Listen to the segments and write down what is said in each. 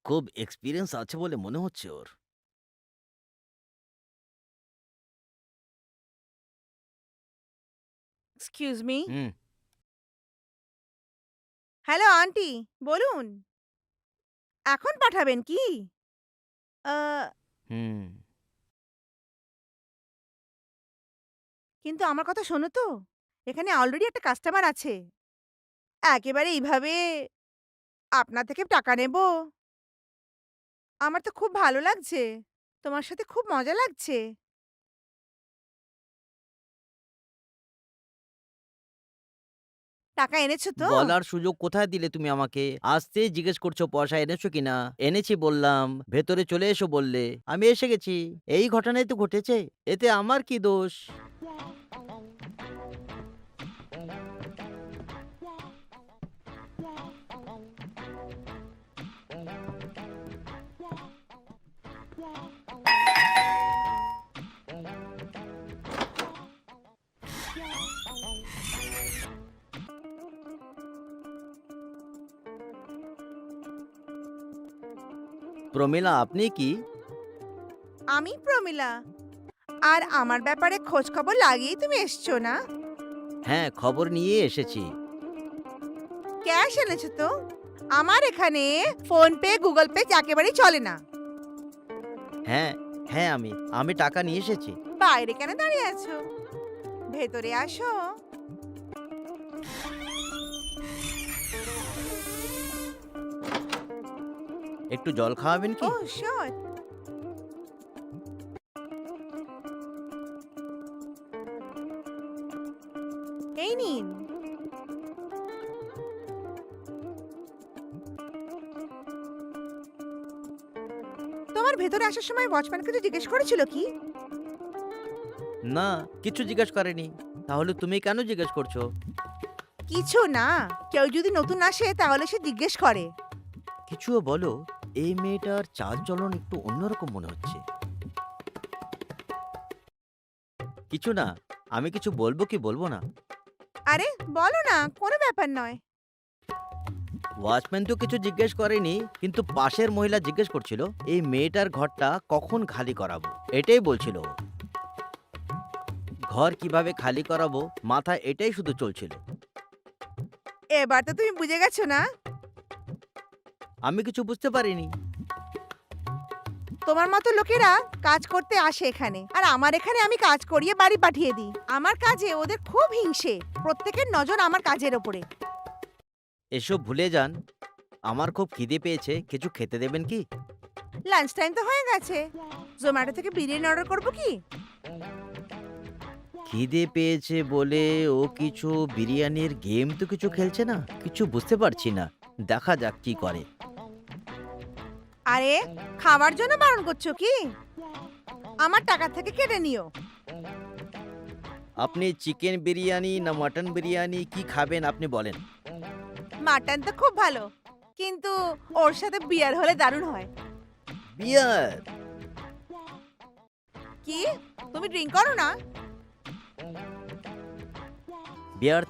খুব এক্সপেরিয়েন্স আছে বলে মনে হচ্ছে ওর। Excuse me. Hmm, hello aunty, বলুন। এখন পাঠাবেন কি? আহ, হুম। কিন্তু আমার কথা শোনো তো। এখানে অলরেডি একটা কাস্টমার আছে। একেবারে এইভাবে আপনার থেকে টাকা নেব? আমার তো খুব ভালো লাগছে। তোমার সাথে খুব মজা লাগছে। টাকা এনেছো তো? বলার সুযোগ কোথায় দিলে তুমি আমাকে? আসতেই জিজ্ঞেস করছো পয়সা এনেছো কিনা? এনেছি বললাম। ভেতরে চলে এসো বললে। আমি এসে গেছি। এই ঘটনাই তো ঘটেছে। এতে আমার কি দোষ? প্রমীলা আপনি কি? আমি প্রমিলা। আর আমার ব্যাপারে খোঁজ খবর লাগিয়েই তুমি এসছো না? হ্যাঁ, খবর নিয়ে এসেছি। ক্যাশ এনেছো তো? আমার এখানে ফোন পে, গুগল পে একেবারেই চলে না। হ্যাঁ, হ্যাঁ আমি টাকা নিয়ে এসেছি। বাইরে কেন দাঁড়িয়ে আছো? ভেতরে আসো। একটু জল খাওয়াবেন কি? ওহ শিওর। এই নিন। তোমার ভেতরে আসার সময় ওয়াচম্যান কিছু জিজ্ঞেস করেছিল কি? না, কিছু জিজ্ঞেস করেনি। তাহলে তুমি কেন জিজ্ঞেস করছো? কিছু না। কেউ যদি নতুন আসে তাহলে সে জিজ্ঞেস করে। কিছুও বলো। এই মেয়েটার চালচলন একটু অন্যরকম মনে হচ্ছে। কিছু না। আমি কিছু বলবো কি বলবো না? আরে বলো না, কোনো ব্যাপার নয়। ওয়াচম্যান তো কিছু জিজ্ঞেস করেনি, কিন্তু পাশের মহিলা জিজ্ঞেস করছিল এই মেয়েটার ঘরটা কখন খালি করাবো। এটাই বলছিল ও। ঘর কিভাবে খালি করাবো মাথায় এটাই শুধু চলছিল। এবার তো তুমি বুঝে গেছো না? আমি কিছু বুঝতে পারিনি। তোমার মতো লোকেরা কাজ করতে আসে এখানে, আর আমার এখানে আমি কাজ করিয়ে বাড়ি পাঠিয়ে দিই। আমার কাজে ওদের খুব হিংসে। প্রত্যেকের নজর আমার কাজের ওপরে। এসব ভুলে যান। আমার খুব খিদে পেয়েছে, কিছু খেতে দেবেন কি? লাঞ্চ টাইম তো হয়ে গেছে। জোম্যাটো থেকে বিরিয়ানি অর্ডার করবো কি? খিদে পেয়েছে বলে ও কিছু বিরিয়ানির গেম তো কিছু খেলছে না। কিছু বুঝতে পারছি না। দেখা যাক কি করে। আরে, খাওয়ার জন্য বারণ করছো কি? আমার টাকা থেকে কেটে নিও। আপনি চিকেন বিরিয়ানি না মটন বিরিয়ানি কি খাবেন আপনি বলেন। মাটন তো খুব ভালো, কিন্তু ওর সাথে বিয়ার হলে দারুণ হয়। বিয়ার? কি? তুমি ড্রিঙ্ক করো না? বিয়ার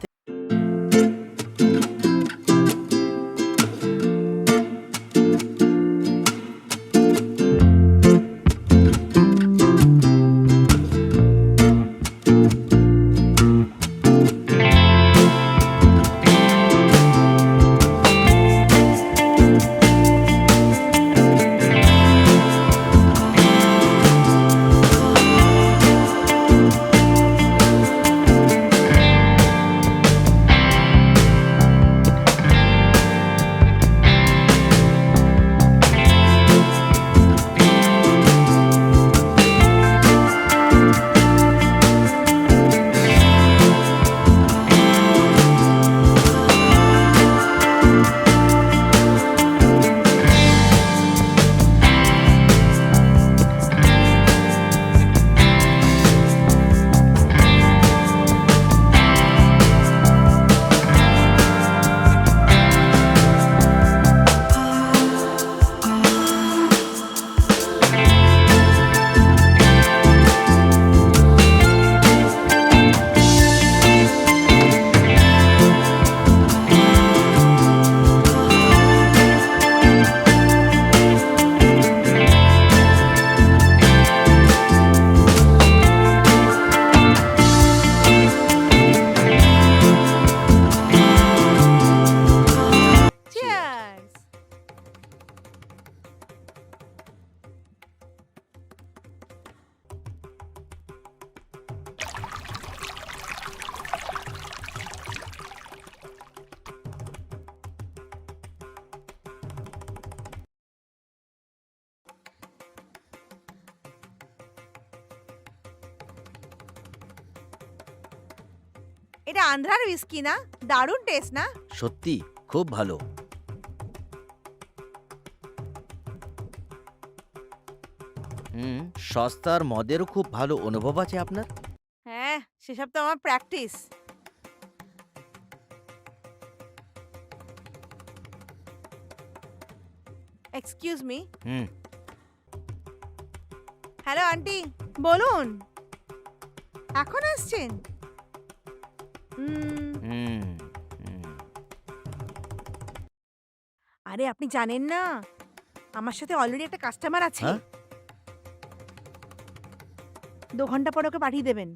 এটা আন্ধ্রার উইস্কি না? দারুণ টেস্ট না? সত্যি খুব ভালো। হুম, সস্তার মদেরও খুব ভালো অনুভব আছে আপনার? হ্যাঁ, সেসব তো আমার প্র্যাকটিস। Excuse me. Hmm, hello aunty, বলুন। এখন আসছেন? উম, হুম, হুম। আরে আপনি জানেন না, আমার সাথে অলরেডি একটা কাস্টমার আছে। হ্যাঁ? 2 ঘন্টা পরে ওকে পাঠিয়ে দেবেন।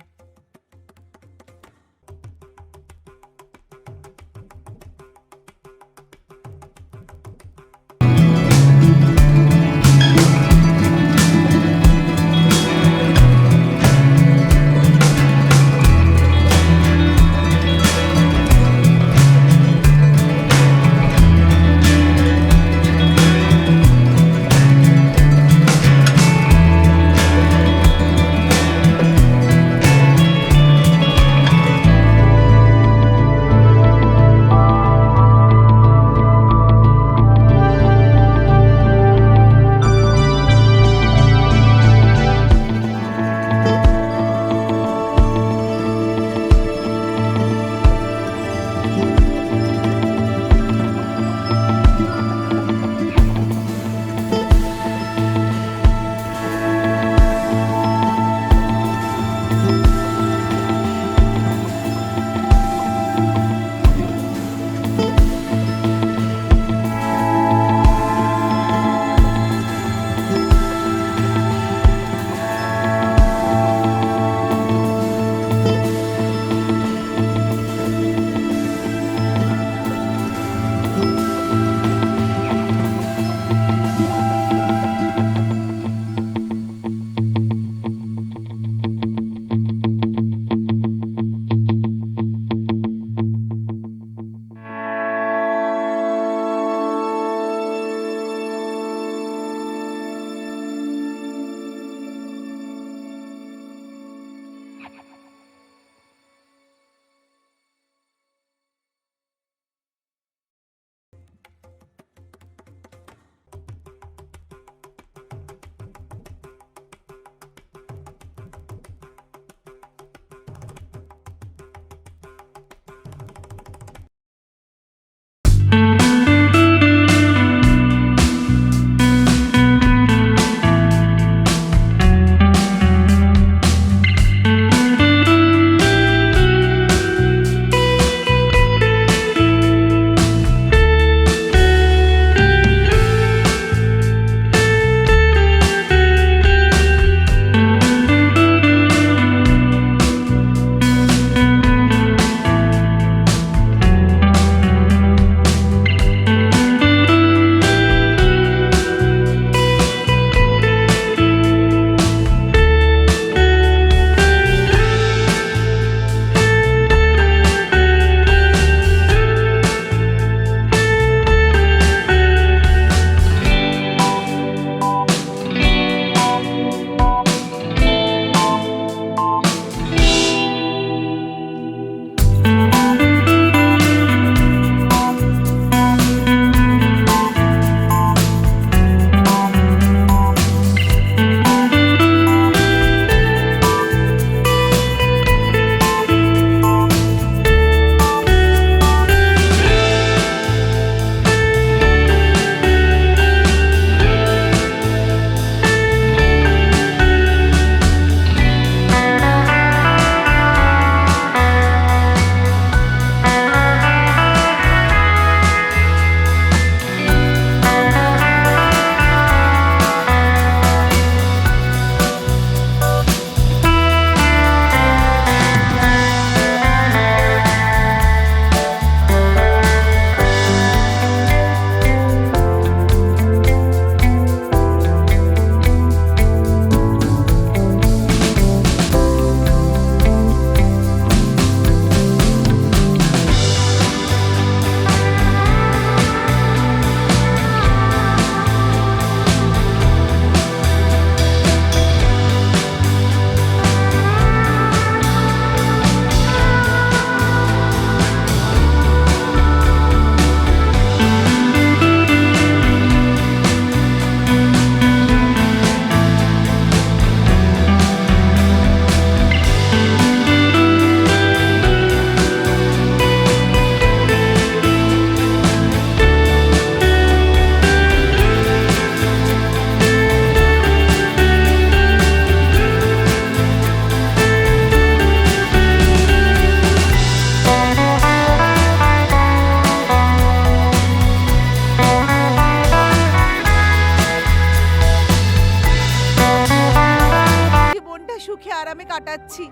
কাটাচ্ছি।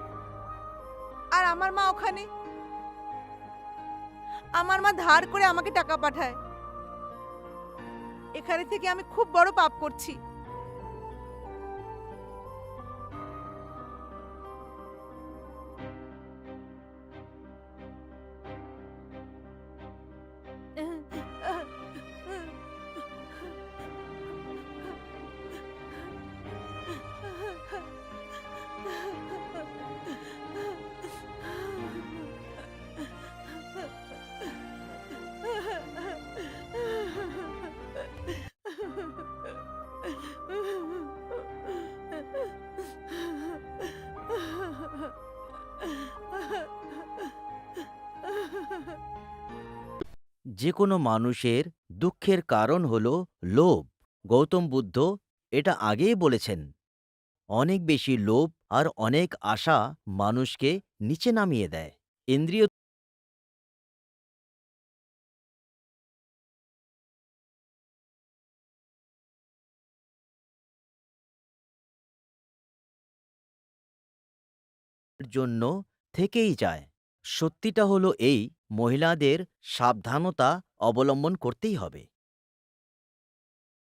আর আমার মা ওখানে, আমার মা ধার করে আমাকে টাকা পাঠায়। এখানে থেকে আমি খুব বড় পাপ করছি। যে কোনো মানুষের দুঃখের কারণ হলো লোভ। গৌতম বুদ্ধ এটা আগেই বলেছেন। অনেক বেশি লোভ আর অনেক আশা মানুষকে নিচে নামিয়ে দেয়। ইন্দ্রিয় জন্য থেকেই যায়। সত্যিটা হলো এই, মহিলাদের সাবধানতা অবলম্বন করতেই হবে।